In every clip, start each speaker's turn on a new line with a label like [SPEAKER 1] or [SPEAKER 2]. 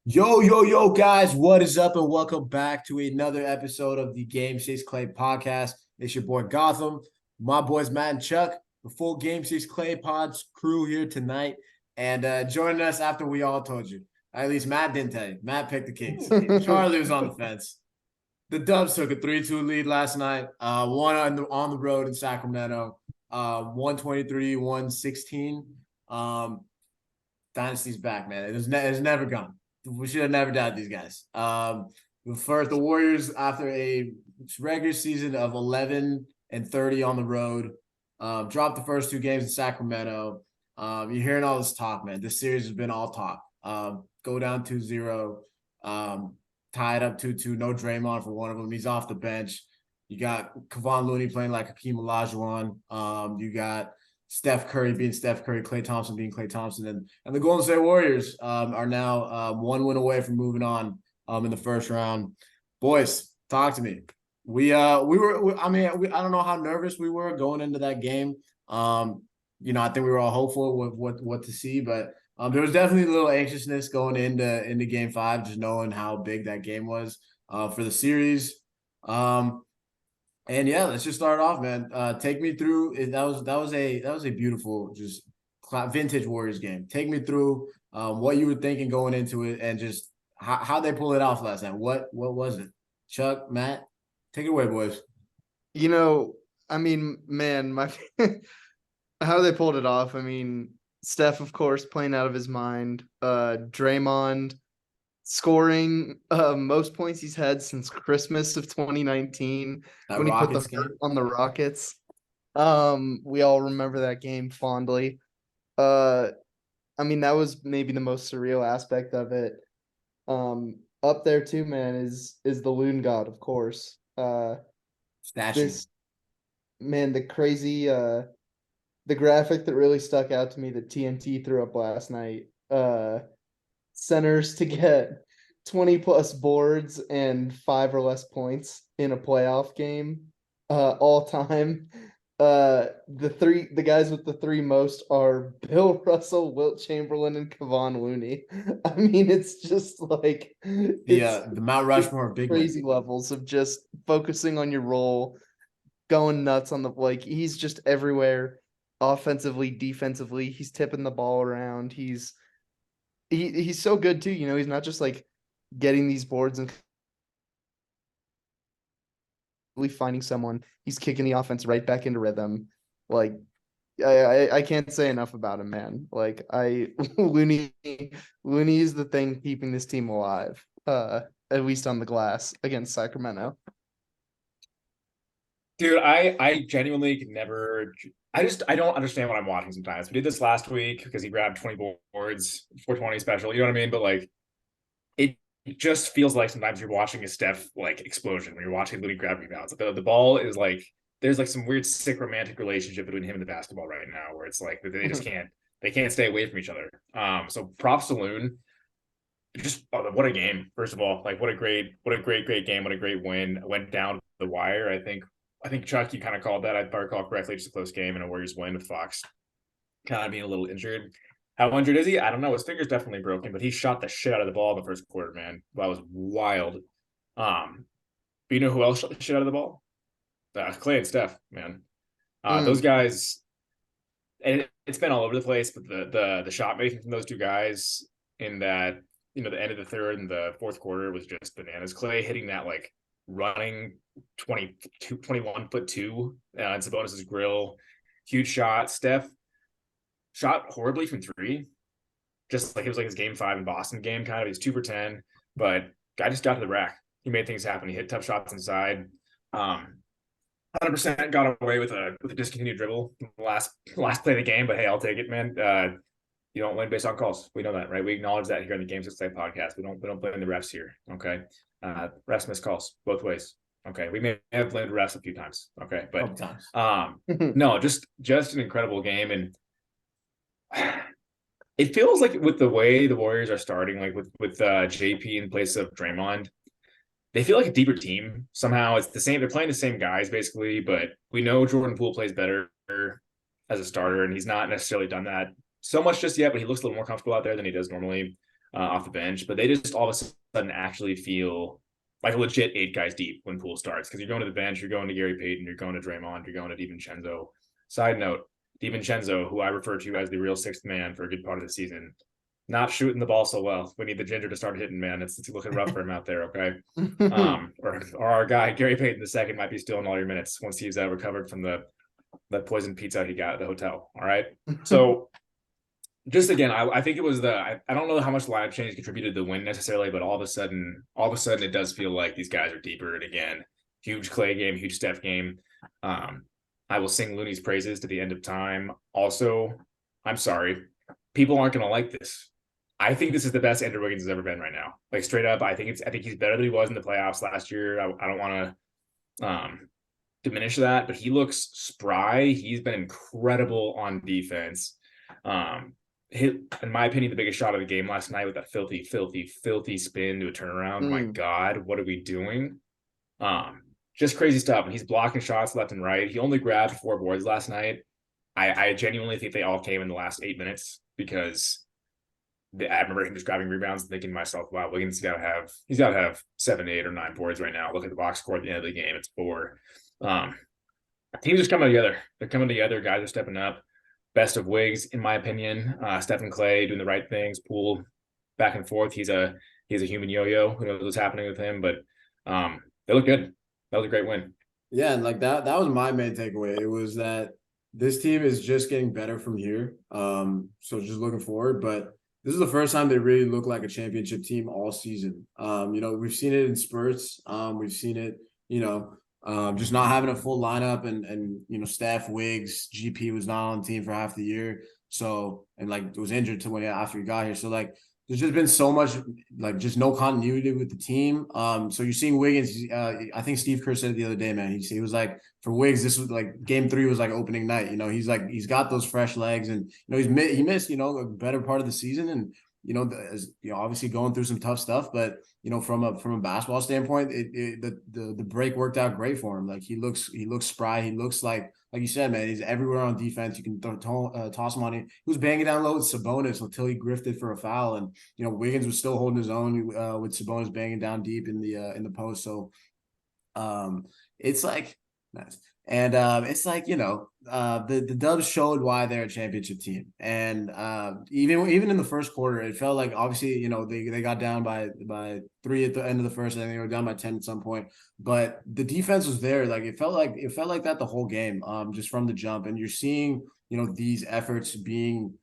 [SPEAKER 1] Yo, yo, yo, guys, what is up? And welcome back to another episode of the Game 6 Clay podcast. It's your boy Gautam, my boys Matt and Chuck, the full Game 6 Clay Pods crew here tonight. And joining us after we all told you. At least Matt didn't tell you. Matt picked the Kings. Charlie was on the fence. The Dubs took a 3-2 lead last night, one on the road in Sacramento, 123-116. Dynasty's back, man. It's never gone. We should have never doubted these guys. First, the Warriors, after a regular season of 11-30 on the road, dropped the first two games in Sacramento. You're hearing all this talk, man. This series has been all talk. Go down 2-0, tied up 2-2. No Draymond for one of them. He's off the bench. You got Kevon Looney playing like Hakeem Olajuwon. You got Steph Curry being Steph Curry, Klay Thompson being Klay Thompson, and the Golden State Warriors are now one win away from moving on in the first round. Boys, talk to me. I don't know how nervous we were going into that game. I think we were all hopeful with what to see, but there was definitely a little anxiousness going into Game 5, just knowing how big that game was for the series. And yeah, let's just start off, man. Take me through. That was a beautiful, just vintage Warriors game. Take me through what you were thinking going into it, and just how they pull it off last night. What was it? Chuck, Matt, take it away, boys.
[SPEAKER 2] Man, how they pulled it off. Steph, of course, playing out of his mind. Draymond scoring most points he's had since Christmas of 2019
[SPEAKER 1] That
[SPEAKER 2] when he put the
[SPEAKER 1] Rockets game.
[SPEAKER 2] hurt on the Rockets. We all remember that game fondly. That was maybe the most surreal aspect of it. Up there too, man, is the Loon God, of course.
[SPEAKER 1] Stashing.
[SPEAKER 2] The crazy the graphic that really stuck out to me that TNT threw up last night. Centers to get 20 plus boards and 5 or less points in a playoff game all time. The guys with the 3 most are Bill Russell, Wilt Chamberlain, and Kevon Looney. It's just like
[SPEAKER 1] The Mount Rushmore of big
[SPEAKER 2] crazy
[SPEAKER 1] men.
[SPEAKER 2] levels of just focusing on your role, going nuts on he's just everywhere, offensively, defensively. He's tipping the ball around. He's so good too. He's not just like getting these boards and really finding someone. He's kicking the offense right back into rhythm. Like I can't say enough about him, man. Looney is the thing keeping this team alive. At least on the glass against Sacramento.
[SPEAKER 3] Dude, I genuinely could never. I don't understand what I'm watching sometimes. We did this last week because he grabbed 20 boards, 420 special. You know what I mean? But it just feels like sometimes you're watching a Steph explosion when you're watching Looney grab rebounds. The ball is there's some weird sick romantic relationship between him and the basketball right now, where it's like they just can't stay away from each other. So props to Loon. Just what a game! First of all, what a great game, what a great win. Went down the wire. I think Chuck, you kind of called that. If I recall correctly, just a close game and a Warriors win with Fox kind of being a little injured. How injured is he? I don't know. His finger's definitely broken, but he shot the shit out of the ball in the first quarter, man. That was wild. But you know who else shot the shit out of the ball? Klay and Steph, man. Those guys, and it's been all over the place, but the shot making from those two guys in that, the end of the third and the fourth quarter was just bananas. Klay hitting that running 21-foot two and Sabonis's grill, huge shot. Steph shot horribly from 3, just it was his game 5 in Boston game kind of. He's 2 for 10, but guy just got to the rack. He made things happen. He hit tough shots inside. 100% got away with a discontinued dribble in the last play of the game, but hey, I'll take it, man. You don't win based on calls. We know that, right? We acknowledge that here in the Game 6 Play podcast. We don't blame the refs here, okay? Refs miss calls both ways. Okay, we may have blamed refs a few times. Okay, but no, just an incredible game, and it feels like with the way the Warriors are starting, with JP in place of Draymond, they feel like a deeper team. Somehow it's the same. They're playing the same guys basically, but we know Jordan Poole plays better as a starter, and he's not necessarily done that so much just yet. But he looks a little more comfortable out there than he does normally. off the bench, but they just all of a sudden actually feel like a legit 8 guys deep when Poole starts, because you're going to the bench, you're going to Gary Payton, you're going to Draymond, you're going to DiVincenzo. Side note, DiVincenzo, who I refer to as the real 6th man for a good part of the season, not shooting the ball so well. We need the ginger to start hitting, man. It's looking rough for him out there, okay? Or our guy, Gary Payton II, might be stealing all your minutes once he's recovered from the poison pizza he got at the hotel, all right? So just again, I think it was I don't know how much lineup change contributed to the win necessarily, but all of a sudden it does feel like these guys are deeper. And again, huge Clay game, huge Steph game. I will sing Looney's praises to the end of time. Also, I'm sorry, people aren't going to like this. I think this is the best Andrew Wiggins has ever been right now. Like straight up, I think he's better than he was in the playoffs last year. I don't want to diminish that, but he looks spry. He's been incredible on defense. Hit, in my opinion, the biggest shot of the game last night with that filthy spin to a turnaround. My God, what are we doing? Just crazy stuff. And he's blocking shots left and right. He only grabbed 4 boards last night. I genuinely think they all came in the last 8 minutes, because I remember him just grabbing rebounds and thinking to myself, wow, Wiggins he's got to have 7, 8, or 9 boards right now. Look at the box score at the end of the game. It's 4. Teams are coming together. They're coming together. Guys are stepping up. Best of Wiggs, in my opinion. Stephen Clay doing the right things. Poole back and forth. He's a human yo-yo. Who knows what's happening with him? But they look good. That was a great win.
[SPEAKER 1] Yeah, and like that was my main takeaway. It was that this team is just getting better from here. So just looking forward. But this is the first time they really look like a championship team all season. We've seen it in spurts. We've seen it, just not having a full lineup, and Steph, Wiggs, GP was not on the team for half the year. So, and like was injured after he got here. So like there's just been so much, like just no continuity with the team. So you're seeing Wiggins. I think Steve Kerr said it the other day, man. He was like, for Wiggs, this was like game 3 was like opening night. He's got those fresh legs, and he missed a better part of the season, and obviously going through some tough stuff. But from a basketball standpoint, the break worked out great for him. Like he looks spry. He looks like you said, man, he's everywhere on defense. You can toss him on it. He was banging down low with Sabonis until he grifted for a foul, and Wiggins was still holding his own with Sabonis banging down deep in the post. So it's like nice. And it's like the Dubs showed why they're a championship team, and even in the first quarter, it felt like obviously they got down by 3 at the end of the first, and then they were down by 10 at some point. But the defense was there. Like it felt like that the whole game, just from the jump. And you're seeing these efforts being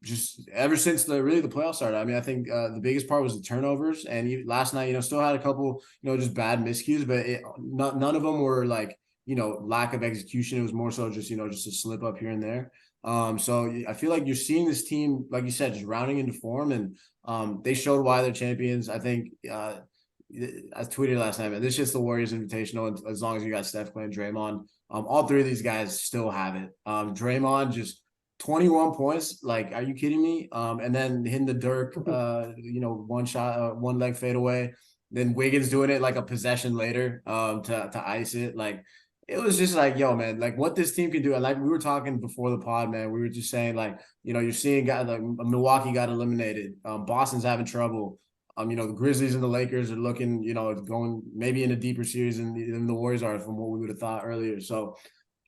[SPEAKER 1] just ever since the playoffs started. I mean, I think the biggest part was the turnovers, and last night still had a couple just bad miscues, but none of them were like lack of execution. It was more so just just a slip up here and there. So I feel like you're seeing this team, like you said, just rounding into form, and they showed why they're champions. I think I tweeted last night, man, this is just the Warriors Invitational. As long as you got Steph, Clay, and Draymond, all 3 of these guys still have it. Draymond just 21 points. Like, are you kidding me? And then hitting the Dirk, one shot, one leg fade away. Then Wiggins doing it like a possession later, to ice it. Like, it was just like, yo, man, like what this team can do. And like we were talking before the pod, man, we were just saying like, you're seeing guys like Milwaukee got eliminated. Boston's having trouble. The Grizzlies and the Lakers are looking, going maybe in a deeper series than the Warriors are from what we would have thought earlier. So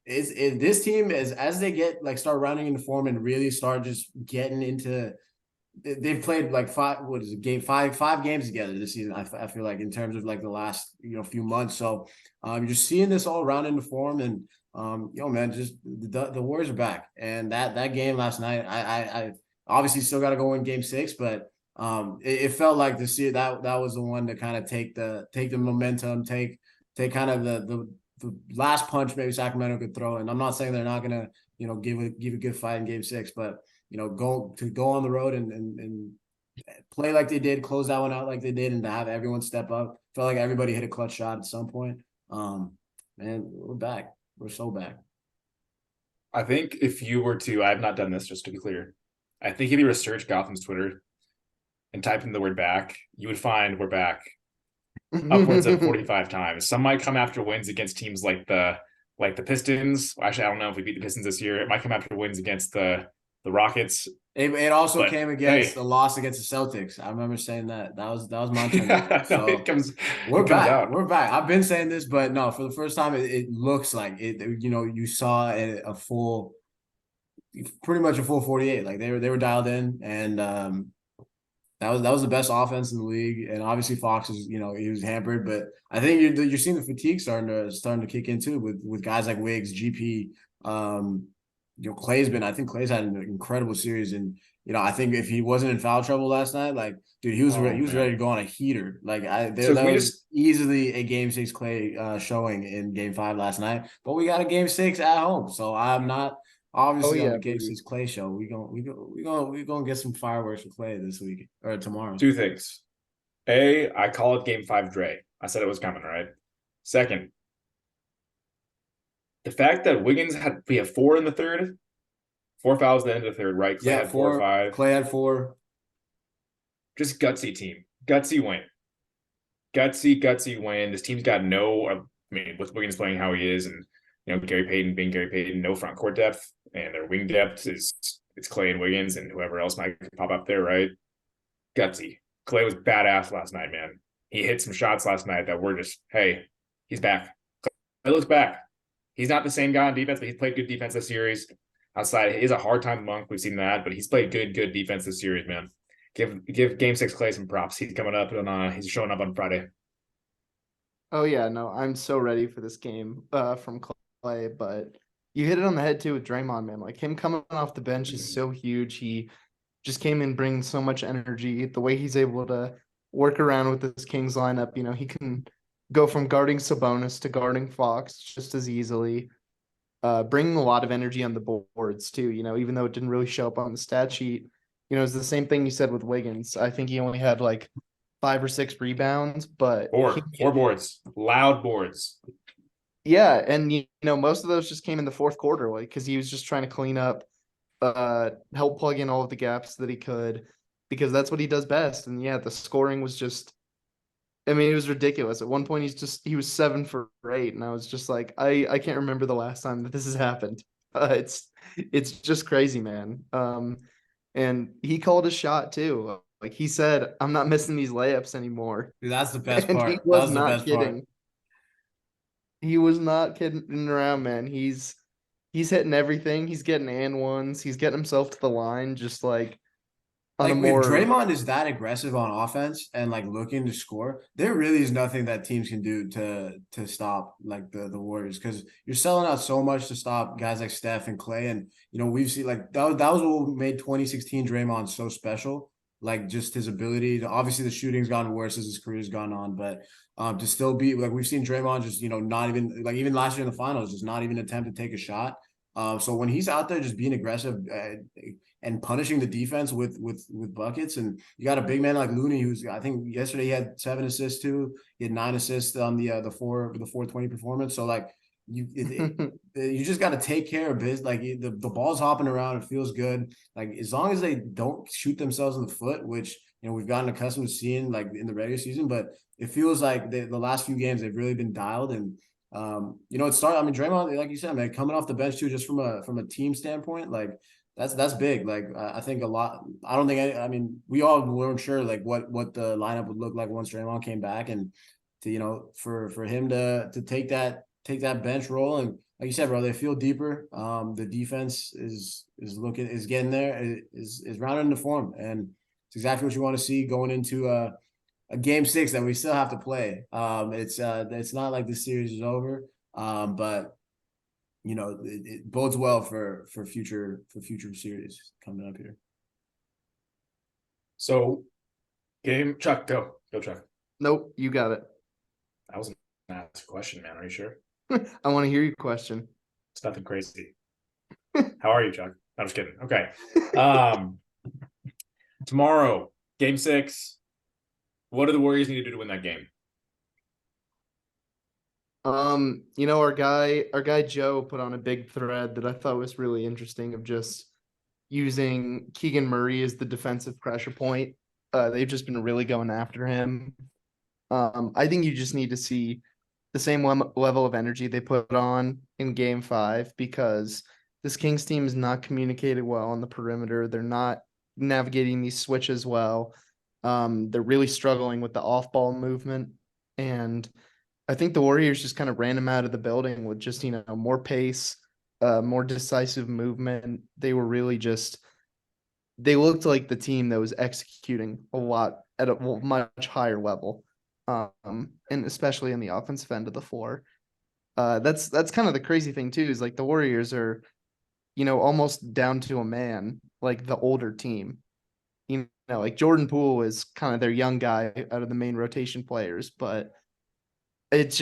[SPEAKER 1] is this team as they get like start rounding into form and really start just getting into. They've played like 5 games together this season. I feel like in terms of like the last few months. So you're just seeing this all round into form, and man, just the Warriors are back. And that game last night, I obviously still got to go win game 6, but it felt like this year that was the one to kind of take the momentum, take kind of the last punch maybe Sacramento could throw. And I'm not saying they're not gonna give a good fight in game 6, but go on the road and play like they did, close that one out like they did, and to have everyone step up. Felt like everybody hit a clutch shot at some point. Man, we're back. We're so back.
[SPEAKER 3] I think if you were to, I have not done this, just to be clear. I think if you were to search Gotham's Twitter and type in the word back, you would find we're back upwards of 45 times. Some might come after wins against teams like the Pistons. Actually, I don't know if we beat the Pistons this year. It might come after wins against the Rockets.
[SPEAKER 1] It also
[SPEAKER 3] But
[SPEAKER 1] came against
[SPEAKER 3] hey,
[SPEAKER 1] the loss against the Celtics. I remember saying that. That was my turn. So
[SPEAKER 3] it comes
[SPEAKER 1] we're
[SPEAKER 3] it comes
[SPEAKER 1] back.
[SPEAKER 3] out.
[SPEAKER 1] We're back. I've been saying this, but no, for the first time, it looks like it. You know, you saw a full, pretty much a full 48. Like they were dialed in, and that was the best offense in the league. And obviously Fox is, he was hampered, but I think you're seeing the fatigue starting to kick in too with guys like Wiggs, GP. I think Clay's had an incredible series, and I think if he wasn't in foul trouble last night, like dude,
[SPEAKER 3] Oh
[SPEAKER 1] he was ready
[SPEAKER 3] man.
[SPEAKER 1] to go on a heater. Like
[SPEAKER 3] So
[SPEAKER 1] that
[SPEAKER 3] we
[SPEAKER 1] was
[SPEAKER 3] just
[SPEAKER 1] easily a game six Clay showing in game five last night, but we got a game six at home, so I'm not
[SPEAKER 2] Oh
[SPEAKER 1] obviously on
[SPEAKER 2] yeah,
[SPEAKER 1] the Game
[SPEAKER 2] baby.
[SPEAKER 1] Six Clay show. We gonna get some fireworks for Clay this week or tomorrow.
[SPEAKER 3] two things. A, I call it game 5 Dre. I said it was coming, right? Second, the fact that we have 4 in the third, 4 fouls at the end of the third, right? Clay
[SPEAKER 1] Yeah,
[SPEAKER 3] had 4 or
[SPEAKER 1] four.
[SPEAKER 3] 5.
[SPEAKER 1] Clay had four.
[SPEAKER 3] Just gutsy team. Gutsy win. Gutsy win. This team's got no, I mean, with Wiggins playing how he is, and Gary Payton being Gary Payton, no front court depth, and their wing depth is it's Clay and Wiggins and whoever else might pop up there, right? Gutsy. Clay was badass last night, man. He hit some shots last night that were just, hey, he's back. Clay looks back. He's not the same guy on defense, but he's played good defense this series. Outside, he's a hard time monk. We've seen that, but he's played good defense this series, man. Give Game 6 Clay some props. He's coming up and he's showing up on Friday.
[SPEAKER 2] Oh yeah, no, I'm so ready for this game from Clay, but you hit it on the head too with Draymond, man. Like him coming off the bench is so huge. He just came in bringing so much energy. The way he's able to work around with this Kings lineup, he can go from guarding Sabonis to guarding Fox just as easily. Bringing a lot of energy on the boards too, even though it didn't really show up on the stat sheet. It's the same thing you said with Wiggins. I think he only had like 5 or 6 rebounds, but
[SPEAKER 3] Four boards, loud boards.
[SPEAKER 2] yeah, and most of those just came in the fourth quarter, like because he was just trying to clean up, help plug in all of the gaps that he could, because that's what he does best. And yeah, the scoring was just, I mean, it was ridiculous. At one point, he was 7 for 8, and I was just like, I can't remember the last time that this has happened. It's just crazy, man. And he called a shot too. Like he said, I'm not missing these layups anymore,
[SPEAKER 1] Dude, that's the best
[SPEAKER 2] and he
[SPEAKER 1] part. That
[SPEAKER 2] was
[SPEAKER 1] was the
[SPEAKER 2] not
[SPEAKER 1] best part.
[SPEAKER 2] kidding. He was not kidding around, man. He's hitting everything. He's getting and ones. He's getting himself to the line, just like on a
[SPEAKER 1] Like if
[SPEAKER 2] more.
[SPEAKER 1] Draymond is that aggressive on offense and like looking to score, there really is nothing that teams can do to stop like the Warriors, because you're selling out so much to stop guys like Steph and Clay. And we've seen like that was what made 2016 Draymond so special. Like just his ability to, obviously the shooting's gotten worse as his career's gone on, but to still be like, we've seen Draymond just not even, like, even last year in the finals, just not even attempt to take a shot. So when he's out there just being aggressive and punishing the defense with buckets, and you got a big man like Looney, who's, I think yesterday he had 7 assists too. He had 9 assists on the 420 performance. So like you just got to take care of biz. Like the ball's hopping around, it feels good. Like as long as they don't shoot themselves in the foot, which we've gotten accustomed to seeing like in the regular season, but it feels like the last few games they've really been dialed. And it started. I mean, Draymond, like you said, man, coming off the bench too, just from a team standpoint, like that's big. Like I think a lot. I don't think. I mean, we all weren't sure like what the lineup would look like once Draymond came back, and to for him to take that bench role. And like you said, bro, they feel deeper. The defense is getting there, is rounding into form, and it's exactly what you want to see going into a game 6 that we still have to play. It's not like the series is over, but it bodes well for future series coming up here.
[SPEAKER 3] So game Chuck, go Chuck.
[SPEAKER 2] Nope, you got it.
[SPEAKER 3] That was a nice question, man. Are you sure?
[SPEAKER 2] I want to hear your question.
[SPEAKER 3] It's nothing crazy. How are you, Chuck? I'm just kidding. Okay. Tomorrow, game 6. What do the Warriors need to do to win that game?
[SPEAKER 2] Our guy Joe put on a big thread that I thought was really interesting, of just using Keegan Murray as the defensive pressure point. They've just been really going after him. I think you just need to see the same level of energy they put on in game 5, because This Kings team is not communicated well on the perimeter. They're not navigating these switches well. They're really struggling with the off-ball movement, and I think the Warriors just kind of ran them out of the building with just more pace, more decisive movement. They were really just they looked like the team that was executing a lot at a much higher level, and especially in the offensive end of the floor. That's kind of the crazy thing too, is like the Warriors are, almost down to a man, like the older team. Like Jordan Poole is kind of their young guy out of the main rotation players, but it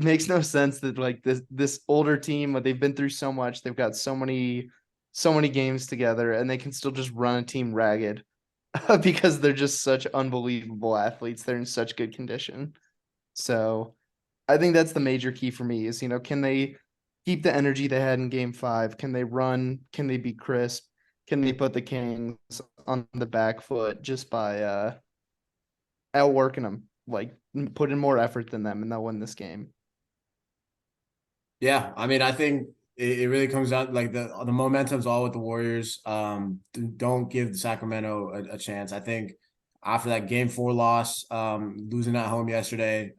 [SPEAKER 2] makes no sense that like this older team, but they've been through so much, they've got so many games together, and they can still just run a team ragged because they're just such unbelievable athletes. They're in such good condition. So I think that's the major key for me is, can they keep the energy they had in game 5? Can they run? Can they be crisp? Can they put the Kings on the back foot just by outworking them? Like put in more effort than them, and they'll win this game.
[SPEAKER 1] Yeah, I mean, I think it really comes down like the momentum's all with the Warriors. Don't give Sacramento a chance. I think after that game 4 loss, losing at home yesterday,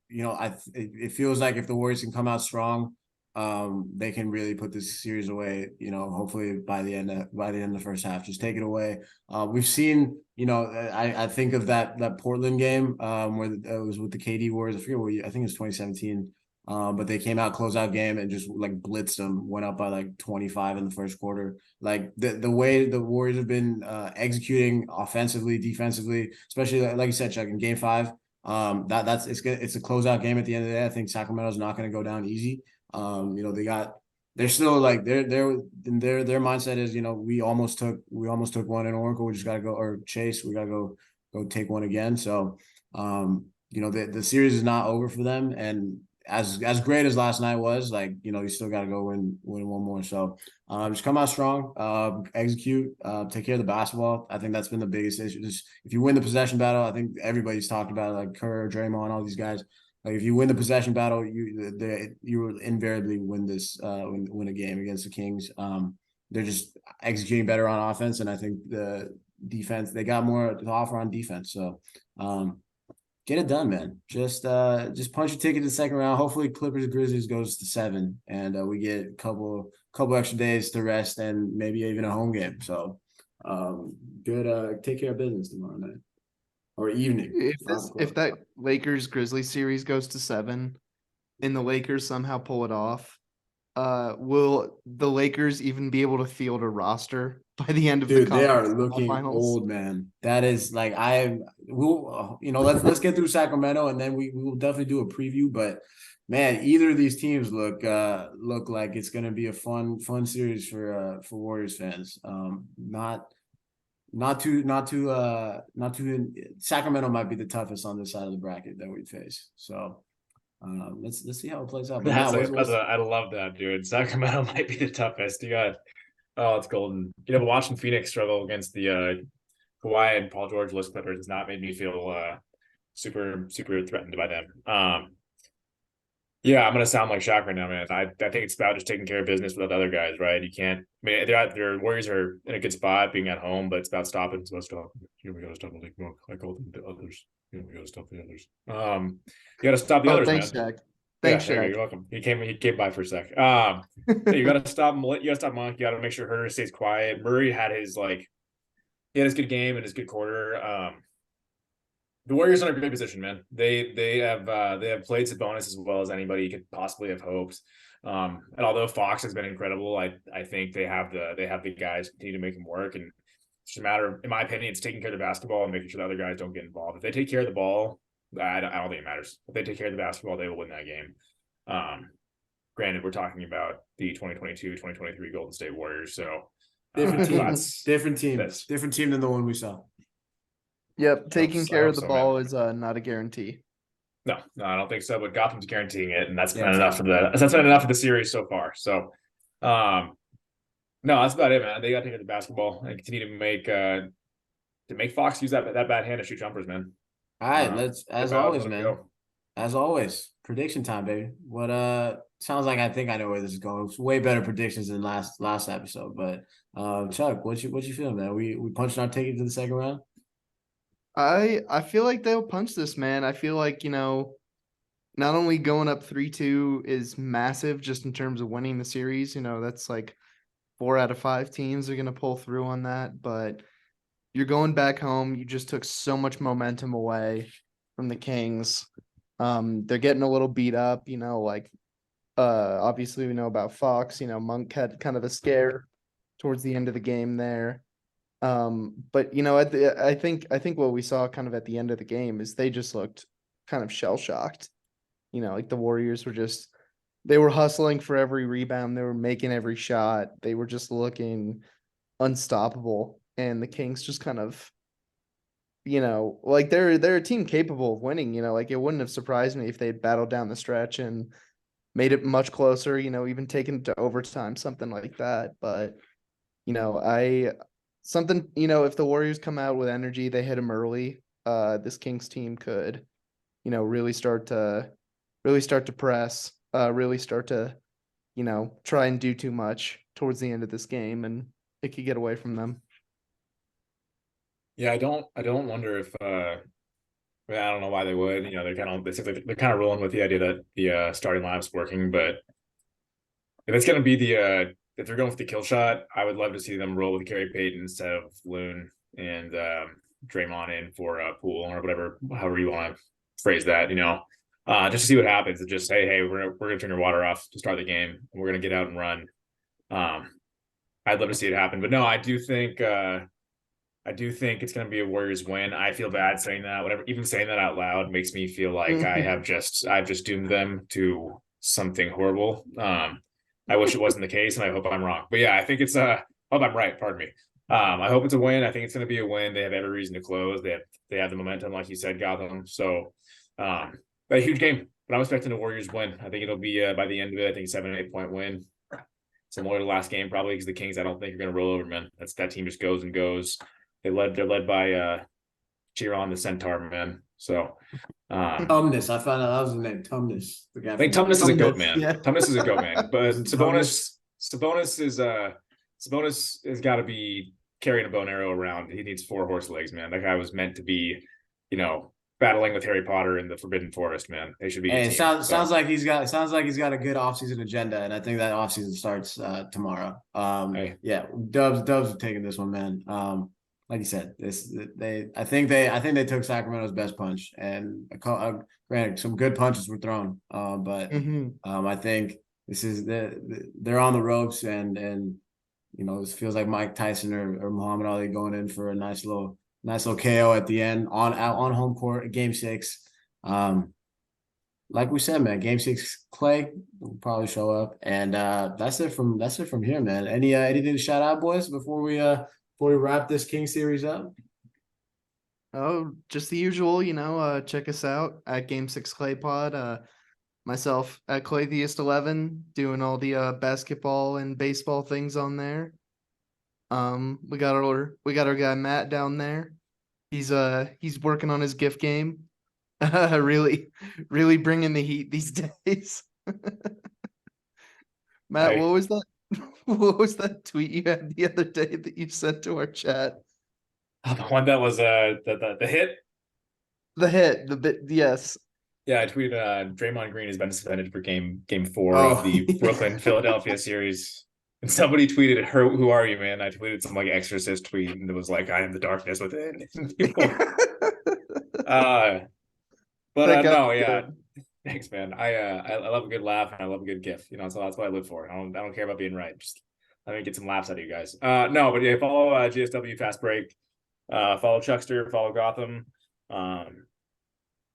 [SPEAKER 1] it feels like if the Warriors can come out strong, they can really put this series away. Hopefully by the end of the first half, just take it away. We've seen, I think of that Portland game, where it was with the KD Warriors. I forget I think it was 2017. But they came out closeout game and just like blitzed them, went up by like 25 in the first quarter. Like the way the Warriors have been executing offensively, defensively, especially like you said, Chuck, in game 5. It's a closeout game at the end of the day. I think Sacramento's not going to go down easy. They're still like their mindset is, we almost took one in Oracle. We just got to go, or Chase. We got to go take one again. So the series is not over for them, and as great as last night was, like, you still got to go win one more. So just come out strong, execute, take care of the basketball. I think that's been the biggest issue. Just if you win the possession battle, I think everybody's talked about it, like Kerr, Draymond, all these guys. Like if you win the possession battle, you will invariably win this win a game against the Kings. They're just executing better on offense, and I think the defense, they got more to offer on defense. So get it done, man. Just punch your ticket to the second round. Hopefully Clippers Grizzlies goes to 7, and we get a couple extra days to rest and maybe even a home game. So good take care of business tomorrow night or evening.
[SPEAKER 2] If that Lakers Grizzlies series goes to 7 and the Lakers somehow pull it off, will the Lakers even be able to field a roster by the end of the
[SPEAKER 1] they are looking
[SPEAKER 2] finals?
[SPEAKER 1] old, man. That is like let's get through Sacramento, and then we will definitely do a preview. But man, either of these teams look like it's going to be a fun series for Warriors fans. Not too. Sacramento might be the toughest on this side of the bracket that we face. So let's see how it plays out. But
[SPEAKER 3] I love that, dude. Sacramento might be the toughest. You got. Oh, it's golden. Watching Phoenix struggle against the Kawhi and Paul George list Clippers has not made me feel super threatened by them. Yeah, I'm gonna sound like Shaq right now, man. I think it's about just taking care of business without the other guys, right? You can't. I mean, their Warriors are in a good spot being at home, but it's about stopping. It's about stop. We gotta stop like the others. We gotta stop the others. You gotta stop the others,
[SPEAKER 2] thanks,
[SPEAKER 3] man.
[SPEAKER 2] Shaq. Thanks, Shaq.
[SPEAKER 3] You're welcome. He came by for a sec. You gotta stop. You gotta stop Monk. You gotta make sure Herter stays quiet. Murray had his good game and his good quarter. The Warriors are in a great position, man. They have played Sabonis as well as anybody could possibly have hoped. And although Fox has been incredible, I think they have the guys to continue to make him work. And it's just a matter of, in my opinion, it's taking care of the basketball and making sure the other guys don't get involved. If they take care of the ball, I don't think it matters. If they take care of the basketball, they will win that game. Granted, we're talking about the 2022-2023 Golden State Warriors, so
[SPEAKER 1] different team than the one we saw.
[SPEAKER 2] Yep, taking care of the ball is not a guarantee.
[SPEAKER 3] No, I don't think so. But Gautam's guaranteeing it, and that's been enough for the series so far. So, no, that's about it, man. They got to take care of the basketball and continue to make Fox use that bad hand to shoot jumpers, man.
[SPEAKER 1] All right, let's as always, man. As always. prediction time, baby. What sounds like I think I know where this is going. It's way better predictions than last episode. But Chuck, what you feeling, man? We punched our ticket to the second round.
[SPEAKER 2] I feel like they'll punch this, man. I feel like, not only going up 3-2 is massive just in terms of winning the series, that's like 4 out of 5 teams are gonna pull through on that, but you're going back home. You just took so much momentum away from the Kings. They're getting a little beat up, obviously we know about Fox, Monk had kind of a scare towards the end of the game there. But I think what we saw kind of at the end of the game is they just looked kind of shell shocked. Like the Warriors they were hustling for every rebound, they were making every shot, they were just looking unstoppable, and the Kings just kind of, like they're a team capable of winning. Like it wouldn't have surprised me if they battled down the stretch and made it much closer. Even taken it to overtime, something like that. But if the Warriors come out with energy, they hit them early. This Kings team could, really start to press, really start to, try and do too much towards the end of this game, and it could get away from them.
[SPEAKER 3] Yeah, I don't wonder if I don't know why they would. They're kind of rolling with the idea that the starting lineup's working, but if it's gonna be if they're going for the kill shot, I would love to see them roll with Gary Payton instead of Loon and Draymond in for Poole or whatever, however you want to phrase that. Just to see what happens. And just say, hey, we're gonna turn your water off to start the game, and we're gonna get out and run. I'd love to see it happen, but no, I do think it's going to be a Warriors win. I feel bad saying that. Even saying that out loud makes me feel like I've just doomed them to something horrible. I wish it wasn't the case, and I hope I'm wrong. But yeah, I think it's hope I'm right. Pardon me. I hope it's a win. I think it's going to be a win. They have every reason to close. They have the momentum, like you said, Gautam. So, a huge game. But I'm expecting the Warriors win. I think it'll be by the end of it. I think 7-8 point win. Similar to the last game, probably, because the Kings, I don't think are going to roll over, man. That team just goes and goes. They're led by Chiron the Centaur, man. So
[SPEAKER 1] Tumnus. I found out that was the name. Tumnus. The guy.
[SPEAKER 3] I think Tumnus is a goat, man.
[SPEAKER 2] Yeah.
[SPEAKER 3] Tumnus is a goat, man. But
[SPEAKER 1] Tumnus?
[SPEAKER 3] Sabonis has got to be carrying a bow and arrow around. He needs 4 horse legs, man. That guy was meant to be, battling with Harry Potter in the Forbidden Forest, man. They should be.
[SPEAKER 1] Hey, sounds like he's got a good offseason agenda, and I think that offseason starts tomorrow.
[SPEAKER 3] Hey.
[SPEAKER 1] Yeah, Dubs are taking this one, man. Like you said, I think they took Sacramento's best punch, and granted, some good punches were thrown. But I think they're on the ropes, and this feels like Mike Tyson or Muhammad Ali going in for a nice little KO at the end on home court, Game 6. Like we said, man, Game 6, Clay will probably show up, and that's it from here, man. Anything to shout out, boys, before we wrap this King series up?
[SPEAKER 2] Oh, just the usual, check us out at Game 6 Clay Pod. Myself at Claytheist11, doing all the basketball and baseball things on there. We got our guy Matt down there. He's working on his gift game. Really bringing the heat these days. Matt, what was that? What was that tweet you had the other day that you sent to our chat?
[SPEAKER 3] The one that was the hit.
[SPEAKER 2] The hit, the bit, yes.
[SPEAKER 3] Yeah, I tweeted Draymond Green has been suspended for game 4 of the Brooklyn Philadelphia series. And somebody tweeted, "Who are you, man?" I tweeted some like exorcist tweet, and it was like, "I am the darkness within." No, yeah. Thanks, man. I love a good laugh, and I love a good gif. So that's what I live for. I don't care about being right. Just let me get some laughs out of you guys. No, but yeah, follow GSW Fast Break. Follow Chuckster. Follow Gautam.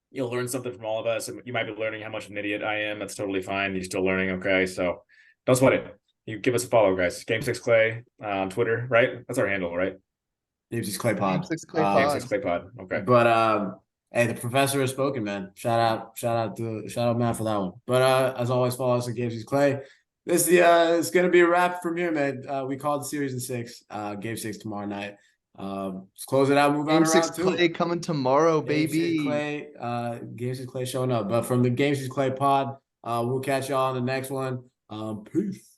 [SPEAKER 3] You'll learn something from all of us. You might be learning how much of an idiot I am. That's totally fine. You're still learning, okay? So don't sweat it. You give us a follow, guys. Game 6 Clay on Twitter, right? That's our handle, right?
[SPEAKER 1] Game 6 Clay Pod.
[SPEAKER 2] Game 6 Clay Pod.
[SPEAKER 3] Game 6 Clay Pod. Okay.
[SPEAKER 1] But hey, the professor has spoken, man. Shout out Matt for that one. But as always, follow us at Game 6 Clay. It's gonna be a wrap from here, man. We called the series in 6. Game 6 tomorrow night. Let's close it out. Move on
[SPEAKER 2] Game
[SPEAKER 1] to
[SPEAKER 2] 6
[SPEAKER 1] round 2.
[SPEAKER 2] Clay coming tomorrow,
[SPEAKER 1] Game 6
[SPEAKER 2] baby.
[SPEAKER 1] Clay. Game 6 Clay showing up. But from the Game 6 Clay pod, we'll catch y'all on the next one. Peace.